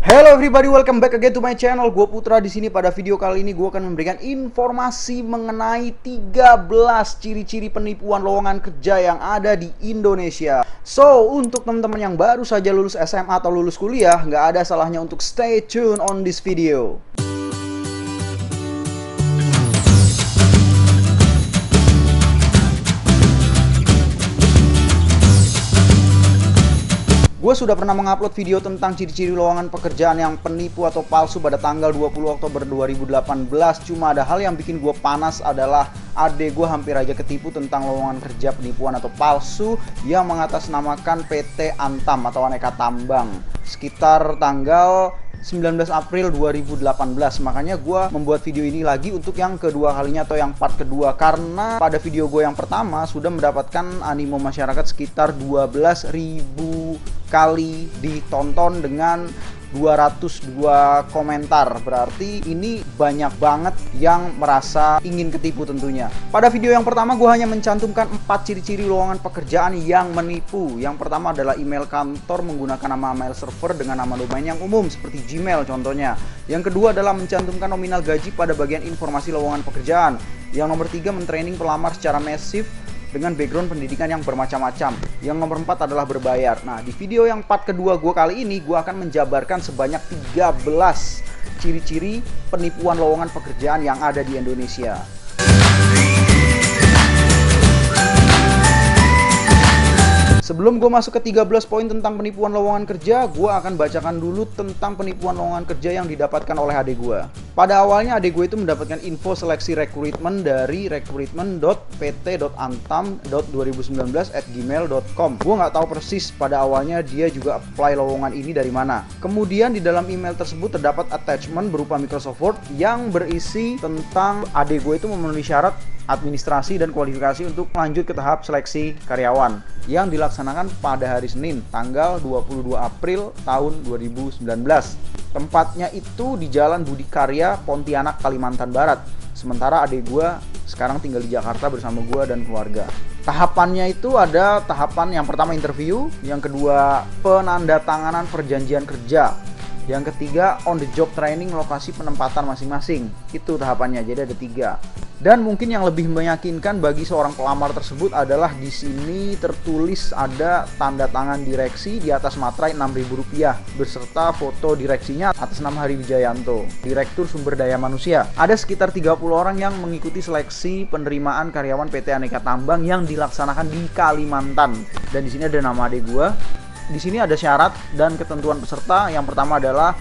Hello everybody, welcome back again to my channel. Gue Putra di sini. Pada video kali ini gue akan memberikan informasi mengenai 13 ciri-ciri penipuan lowongan kerja yang ada di Indonesia. So, untuk teman-teman yang baru saja lulus SMA atau lulus kuliah, nggak ada salahnya untuk stay tune on this video. Gue sudah pernah mengupload video tentang ciri-ciri lowongan pekerjaan yang penipu atau palsu pada tanggal 20 Oktober 2018. Cuma ada hal yang bikin gue panas adalah adek gue hampir aja ketipu tentang lowongan kerja penipuan atau palsu yang mengatasnamakan PT Antam atau Aneka Tambang sekitar tanggal 19 April 2018. Makanya gue membuat video ini lagi untuk yang kedua kalinya atau yang part kedua, karena pada video gue yang pertama sudah mendapatkan animo masyarakat sekitar 12.000 kali ditonton dengan 202 komentar. Berarti ini banyak banget yang merasa ingin ketipu tentunya. Pada video yang pertama gue hanya mencantumkan 4 ciri-ciri lowongan pekerjaan yang menipu. Yang pertama adalah email kantor menggunakan nama mail server dengan nama domain yang umum seperti Gmail contohnya. Yang kedua adalah mencantumkan nominal gaji pada bagian informasi lowongan pekerjaan. Yang nomor 3, mentraining pelamar secara masif dengan background pendidikan yang bermacam-macam. Yang nomor 4 adalah berbayar. Nah, di video yang part kedua gue kali ini, gue akan menjabarkan sebanyak 13 ciri-ciri penipuan lowongan pekerjaan yang ada di Indonesia. Sebelum gue masuk ke 13 poin tentang penipuan lowongan kerja, gue akan bacakan dulu tentang penipuan lowongan kerja yang didapatkan oleh adik gue. Pada awalnya adik gue itu mendapatkan info seleksi rekrutmen dari recruitment.pt.antam.2019@gmail.com. Gue nggak tahu persis pada awalnya dia juga apply lowongan ini dari mana. Kemudian di dalam email tersebut terdapat attachment berupa Microsoft Word yang berisi tentang adik gue itu memenuhi syarat administrasi dan kualifikasi untuk lanjut ke tahap seleksi karyawan yang dilaksanakan pada hari Senin tanggal 22 April tahun 2019. Tempatnya itu di Jalan Budi Karya, Pontianak, Kalimantan Barat. Sementara adik gue sekarang tinggal di Jakarta bersama gue dan keluarga. Tahapannya itu ada tahapan yang pertama interview, yang kedua penandatanganan perjanjian kerja, yang ketiga on the job training lokasi penempatan masing-masing. Itu tahapannya, jadi ada 3. Dan mungkin yang lebih meyakinkan bagi seorang pelamar tersebut adalah di sini tertulis ada tanda tangan direksi di atas materai Rp6.000 beserta foto direksinya atas nama Hari Wijayanto, Direktur Sumber Daya Manusia. Ada sekitar 30 orang yang mengikuti seleksi penerimaan karyawan PT Aneka Tambang yang dilaksanakan di Kalimantan. Dan di sini ada nama adik gua. Di sini ada syarat dan ketentuan peserta. Yang pertama adalah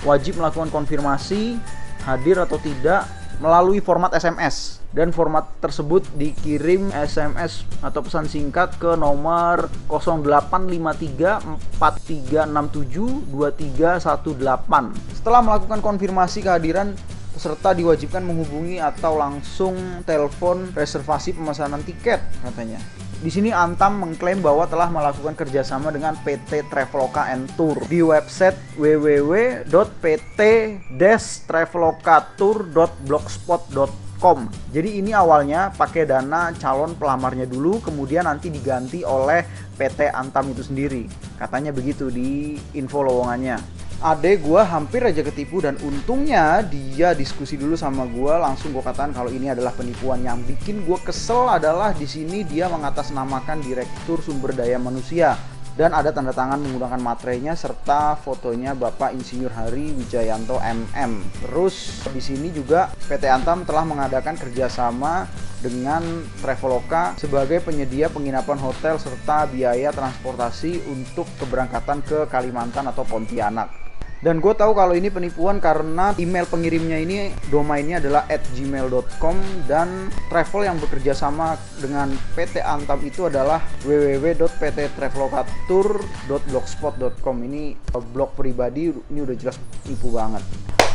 wajib melakukan konfirmasi hadir atau tidak melalui format SMS, dan format tersebut dikirim SMS atau pesan singkat ke nomor 085343672318. Setelah melakukan konfirmasi kehadiran, peserta diwajibkan menghubungi atau langsung telepon reservasi pemesanan tiket katanya. Di sini Antam mengklaim bahwa telah melakukan kerjasama dengan PT Traveloka Tour di website www.pt-travelokatur.blogspot.com. Jadi ini awalnya pakai dana calon pelamarnya dulu, kemudian nanti diganti oleh PT Antam itu sendiri. Katanya begitu di info lowongannya. Adek gue hampir aja ketipu, dan untungnya dia diskusi dulu sama gue. Langsung gue katakan kalau ini adalah penipuan. Yang bikin gue kesel adalah di sini dia mengatasnamakan Direktur Sumber Daya Manusia dan ada tanda tangan menggunakan materainya serta fotonya Bapak Insinyur Hari Wijayanto MM. Terus di sini juga PT Antam telah mengadakan kerjasama dengan Traveloka sebagai penyedia penginapan hotel serta biaya transportasi untuk keberangkatan ke Kalimantan atau Pontianak. Dan gue tahu kalau ini penipuan karena email pengirimnya ini domainnya adalah @gmail.com, dan travel yang bekerja sama dengan PT Antam itu adalah www.pt-travelokatur.blogspot.com. Ini blog pribadi, ini udah jelas nipu banget.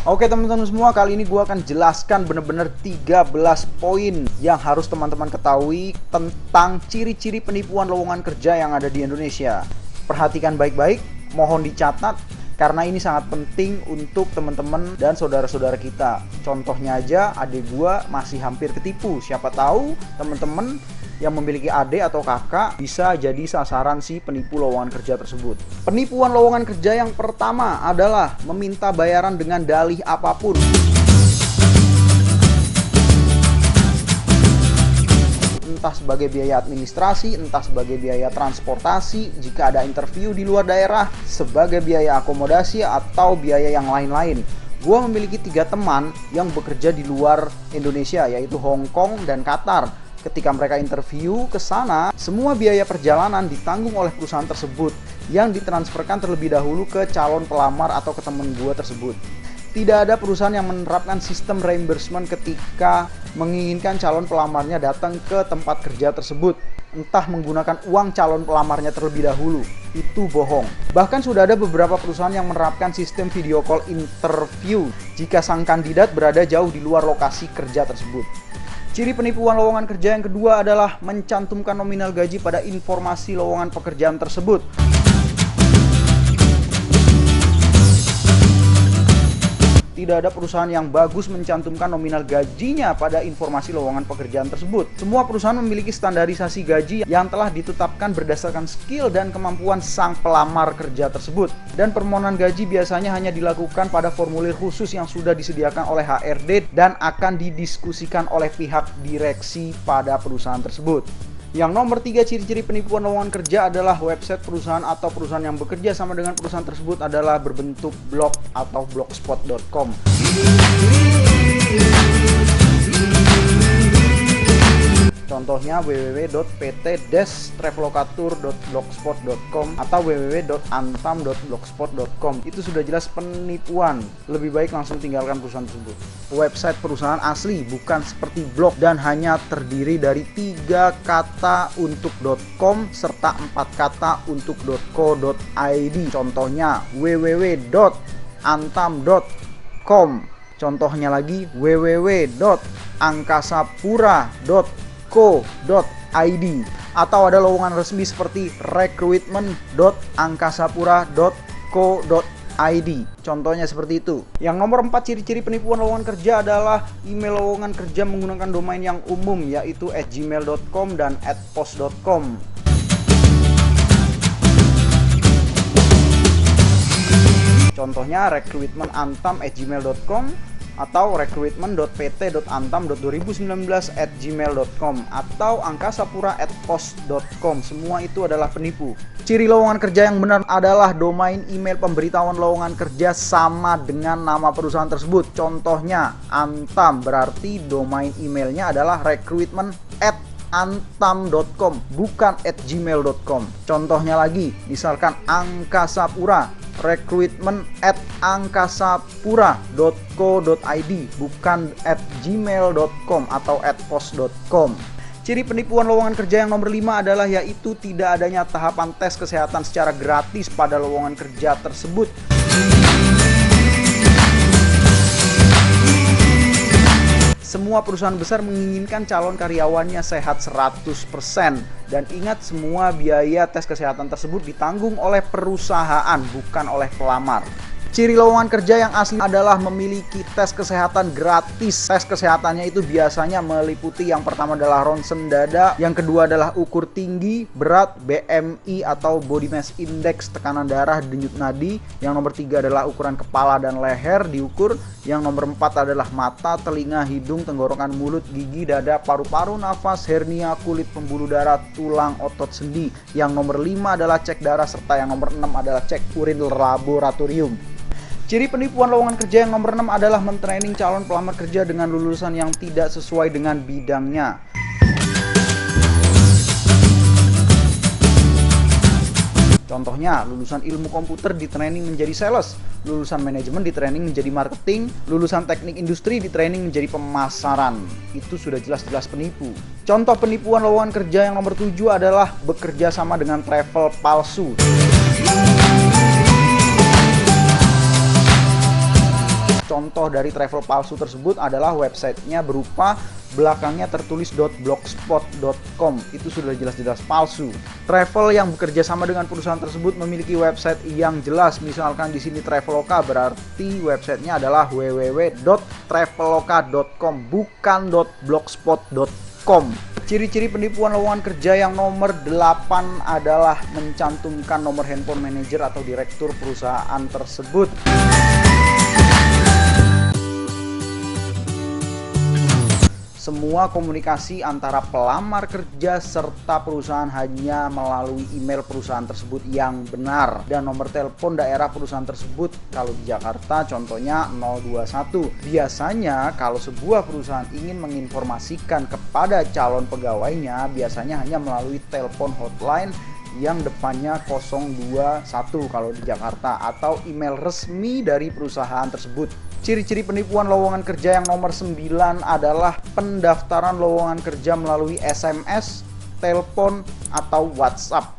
Oke teman-teman semua, kali ini gue akan jelaskan bener-bener 13 poin yang harus teman-teman ketahui tentang ciri-ciri penipuan lowongan kerja yang ada di Indonesia. Perhatikan baik-baik, mohon dicatat, karena ini sangat penting untuk teman-teman dan saudara-saudara kita. Contohnya aja adik gua masih hampir ketipu. Siapa tahu teman-teman yang memiliki adik atau kakak bisa jadi sasaran si penipu lowongan kerja tersebut. Penipuan lowongan kerja yang pertama adalah meminta bayaran dengan dalih apapun. Entah sebagai biaya administrasi, entah sebagai biaya transportasi, jika ada interview di luar daerah, sebagai biaya akomodasi, atau biaya yang lain-lain. Gua memiliki 3 teman yang bekerja di luar Indonesia, yaitu Hong Kong dan Qatar. Ketika mereka interview ke sana, semua biaya perjalanan ditanggung oleh perusahaan tersebut yang ditransferkan terlebih dahulu ke calon pelamar atau ke temen gua tersebut. Tidak ada perusahaan yang menerapkan sistem reimbursement ketika menginginkan calon pelamarnya datang ke tempat kerja tersebut, entah menggunakan uang calon pelamarnya terlebih dahulu. Itu bohong. Bahkan sudah ada beberapa perusahaan yang menerapkan sistem video call interview jika sang kandidat berada jauh di luar lokasi kerja tersebut. Ciri penipuan lowongan kerja yang kedua adalah mencantumkan nominal gaji pada informasi lowongan pekerjaan tersebut. Tidak ada perusahaan yang bagus mencantumkan nominal gajinya pada informasi lowongan pekerjaan tersebut. Semua perusahaan memiliki standarisasi gaji yang telah ditetapkan berdasarkan skill dan kemampuan sang pelamar kerja tersebut. Dan permohonan gaji biasanya hanya dilakukan pada formulir khusus yang sudah disediakan oleh HRD dan akan didiskusikan oleh pihak direksi pada perusahaan tersebut. Yang nomor 3 ciri-ciri penipuan lowongan kerja adalah website perusahaan atau perusahaan yang bekerja sama dengan perusahaan tersebut adalah berbentuk blog atau blogspot.com. Contohnya www.pt-travelocatur.blogspot.com atau www.antam.blogspot.com. Itu sudah jelas penipuan. Lebih baik langsung tinggalkan perusahaan tersebut. Website perusahaan asli, bukan seperti blog dan hanya terdiri dari 3 kata untuk .com serta 4 kata untuk .co.id. Contohnya www.antam.com. Contohnya lagi www.angkasapura.co.id. Atau ada lowongan resmi seperti recruitment.angkasapura.co.id. Contohnya seperti itu. Yang nomor 4 ciri-ciri penipuan lowongan kerja adalah email lowongan kerja menggunakan domain yang umum, yaitu @gmail.com dan @post.com. Contohnya recruitmentantam@gmail.com atau recruitment.pt.antam.2019@gmail.com atau angkasapura@post.com. Semua itu adalah penipu. Ciri lowongan kerja yang benar adalah domain email pemberitahuan lowongan kerja sama dengan nama perusahaan tersebut. Contohnya Antam, berarti domain emailnya adalah recruitment@antam.com, bukan @gmail.com. Contohnya lagi, misalkan Angkasapura, recruitment@angkasapura.co.id, bukan @gmail.com atau @post.com. Ciri penipuan lowongan kerja yang nomor 5 adalah yaitu tidak adanya tahapan tes kesehatan secara gratis pada lowongan kerja tersebut. Semua perusahaan besar menginginkan calon karyawannya sehat 100%. Dan ingat, semua biaya tes kesehatan tersebut ditanggung oleh perusahaan, bukan oleh pelamar. Ciri lowongan kerja yang asli adalah memiliki tes kesehatan gratis. Tes kesehatannya itu biasanya meliputi yang pertama adalah ronsen dada, yang kedua adalah ukur tinggi, berat, BMI atau body mass index, tekanan darah, denyut nadi. Yang nomor 3 adalah ukuran kepala dan leher diukur. Yang nomor 4 adalah mata, telinga, hidung, tenggorokan, mulut, gigi, dada, paru-paru, nafas, hernia, kulit, pembuluh darah, tulang, otot sendi. Yang nomor 5 adalah cek darah, serta yang nomor 6 adalah cek urin laboratorium. Ciri penipuan lowongan kerja yang nomor 6 adalah mentraining calon pelamar kerja dengan lulusan yang tidak sesuai dengan bidangnya. Contohnya, lulusan ilmu komputer ditraining menjadi sales, lulusan manajemen ditraining menjadi marketing, lulusan teknik industri ditraining menjadi pemasaran. Itu sudah jelas-jelas penipu. Contoh penipuan lowongan kerja yang nomor 7 adalah bekerja sama dengan travel palsu. Contoh dari travel palsu tersebut adalah websitenya berupa belakangnya tertulis .blogspot.com. Itu sudah jelas-jelas palsu. Travel yang bekerja sama dengan perusahaan tersebut memiliki website yang jelas. Misalkan di sini Traveloka, berarti websitenya adalah www.traveloka.com, bukan .blogspot.com. Ciri-ciri penipuan lowongan kerja yang nomor 8 adalah mencantumkan nomor handphone manajer atau direktur perusahaan tersebut. Semua komunikasi antara pelamar kerja serta perusahaan hanya melalui email perusahaan tersebut yang benar, dan nomor telepon daerah perusahaan tersebut kalau di Jakarta contohnya 021. Biasanya kalau sebuah perusahaan ingin menginformasikan kepada calon pegawainya biasanya hanya melalui telepon hotline yang depannya 021 kalau di Jakarta, atau email resmi dari perusahaan tersebut. Ciri-ciri penipuan lowongan kerja yang nomor 9 adalah pendaftaran lowongan kerja melalui SMS, telepon, atau WhatsApp.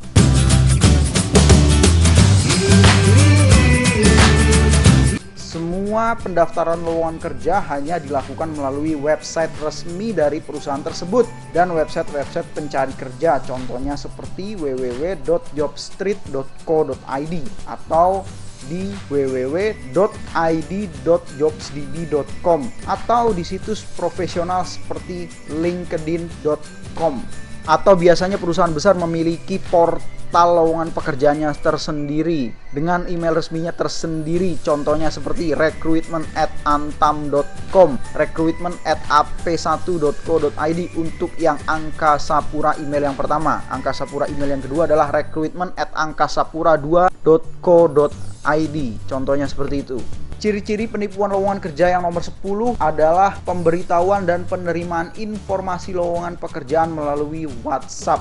Semua pendaftaran lowongan kerja hanya dilakukan melalui website resmi dari perusahaan tersebut dan website-website pencari kerja, contohnya seperti www.jobstreet.co.id atau di www.id.jobsdb.com atau di situs profesional seperti linkedin.com. Atau biasanya perusahaan besar memiliki portal lowongan pekerjaannya tersendiri dengan email resminya tersendiri, contohnya seperti recruitment@antam.com, recruitment@ap1.co.id untuk yang Angkasa Pura email yang pertama. Angkasa Pura email yang kedua adalah recruitment@angkasapura2.co.id, contohnya seperti itu. Ciri-ciri penipuan lowongan kerja yang nomor 10 adalah pemberitahuan dan penerimaan informasi lowongan pekerjaan melalui WhatsApp.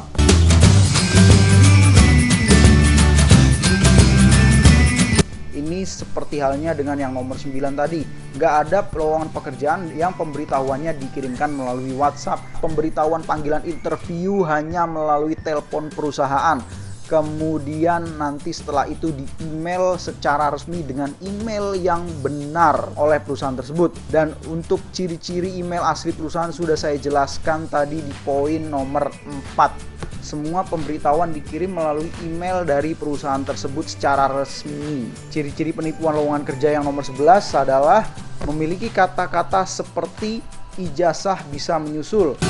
Ini seperti halnya dengan yang nomor 9 tadi. Nggak ada lowongan pekerjaan yang pemberitahuannya dikirimkan melalui WhatsApp. Pemberitahuan panggilan interview hanya melalui telepon perusahaan. Kemudian nanti setelah itu di email secara resmi dengan email yang benar oleh perusahaan tersebut. Dan untuk ciri-ciri email asli perusahaan sudah saya jelaskan tadi di poin nomor 4. Semua pemberitahuan dikirim melalui email dari perusahaan tersebut secara resmi. Ciri-ciri penipuan lowongan kerja yang nomor 11 adalah memiliki kata-kata seperti ijazah bisa menyusul.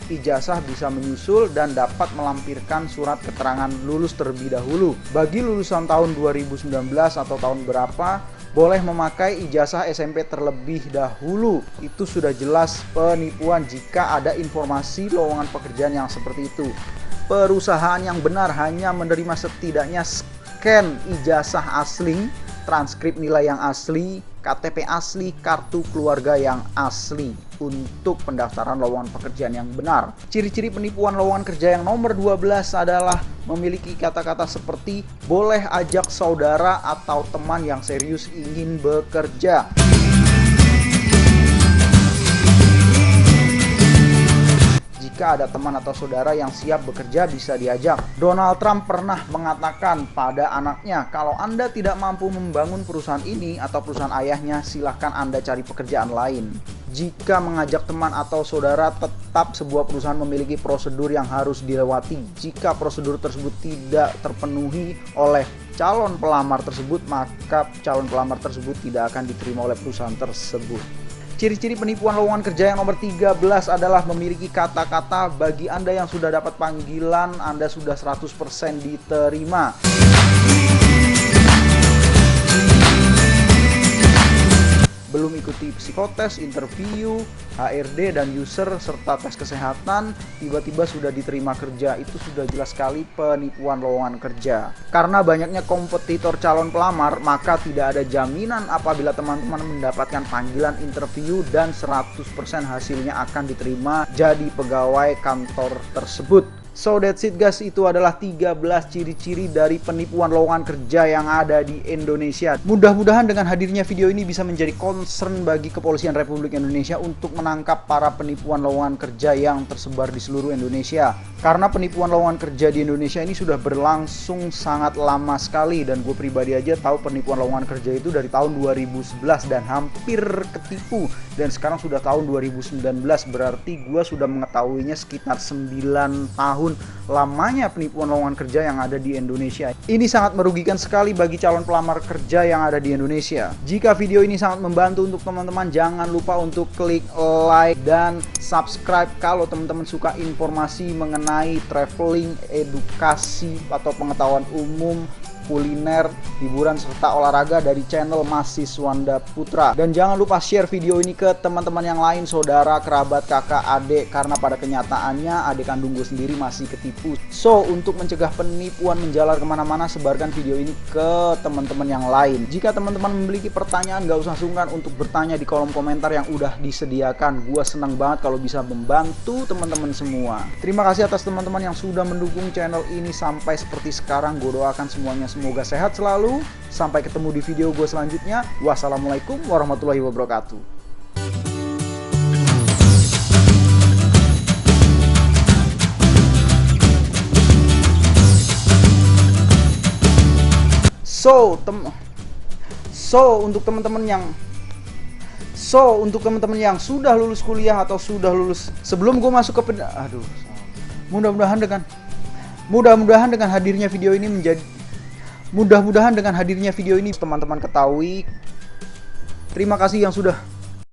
Ijazah bisa menyusul dan dapat melampirkan surat keterangan lulus terlebih dahulu. Bagi lulusan tahun 2019 atau tahun berapa, boleh memakai ijazah SMP terlebih dahulu. Itu sudah jelas penipuan jika ada informasi lowongan pekerjaan yang seperti itu. Perusahaan yang benar hanya menerima setidaknya scan ijazah asli, transkrip nilai yang asli, KTP asli, kartu keluarga yang asli untuk pendaftaran lowongan pekerjaan yang benar. Ciri-ciri penipuan lowongan kerja yang nomor 12 adalah memiliki kata-kata seperti boleh ajak saudara atau teman yang serius ingin bekerja. Jika ada teman atau saudara yang siap bekerja bisa diajak. Donald Trump pernah mengatakan pada anaknya, kalau Anda tidak mampu membangun perusahaan ini atau perusahaan ayahnya, silahkan Anda cari pekerjaan lain. Jika mengajak teman atau saudara, tetap sebuah perusahaan memiliki prosedur yang harus dilewati. Jika prosedur tersebut tidak terpenuhi oleh calon pelamar tersebut, maka calon pelamar tersebut tidak akan diterima oleh perusahaan tersebut. Ciri-ciri penipuan lowongan kerja yang nomor 13 adalah memiliki kata-kata bagi Anda yang sudah dapat panggilan, Anda sudah 100% diterima. Belum ikuti psikotes, interview, HRD dan user serta tes kesehatan, tiba-tiba sudah diterima kerja. Itu sudah jelas sekali penipuan lowongan kerja. Karena banyaknya kompetitor calon pelamar, maka tidak ada jaminan apabila teman-teman mendapatkan panggilan interview dan 100% hasilnya akan diterima jadi pegawai kantor tersebut. So that's it guys, itu adalah 13 ciri-ciri dari penipuan lowongan kerja yang ada di Indonesia. Mudah-mudahan dengan hadirnya video ini bisa menjadi concern bagi Kepolisian Republik Indonesia untuk menangkap para penipuan lowongan kerja yang tersebar di seluruh Indonesia. Karena penipuan lowongan kerja di Indonesia ini sudah berlangsung sangat lama sekali, dan gue pribadi aja tahu penipuan lowongan kerja itu dari tahun 2011 dan hampir ketipu, dan sekarang sudah tahun 2019, berarti gue sudah mengetahuinya sekitar 9 tahun tahun lamanya penipuan lowongan kerja yang ada di Indonesia. Ini sangat merugikan sekali bagi calon pelamar kerja yang ada di Indonesia. Jika video ini sangat membantu untuk teman-teman, jangan lupa untuk klik like dan subscribe kalau teman-teman suka informasi mengenai traveling, edukasi atau pengetahuan umum, kuliner, hiburan, serta olahraga dari channel Mahasiswanda Putra. Dan jangan lupa share video ini ke teman-teman yang lain, saudara, kerabat, kakak, adik, karena pada kenyataannya adik kandung gue sendiri masih ketipu. So, untuk mencegah penipuan menjalar kemana-mana, sebarkan video ini ke teman-teman yang lain. Jika teman-teman memiliki pertanyaan, gak usah sungkan untuk bertanya di kolom komentar yang udah disediakan. Gue senang banget kalau bisa membantu teman-teman semua. Terima kasih atas teman-teman yang sudah mendukung channel ini sampai seperti sekarang. Gue doakan semuanya semoga sehat selalu. Sampai ketemu di video gue selanjutnya. Wassalamualaikum warahmatullahi wabarakatuh. Untuk teman-teman yang sudah lulus kuliah atau sudah lulus sebelum gue masuk ke mudah-mudahan dengan hadirnya video ini teman-teman ketahui. Terima kasih yang sudah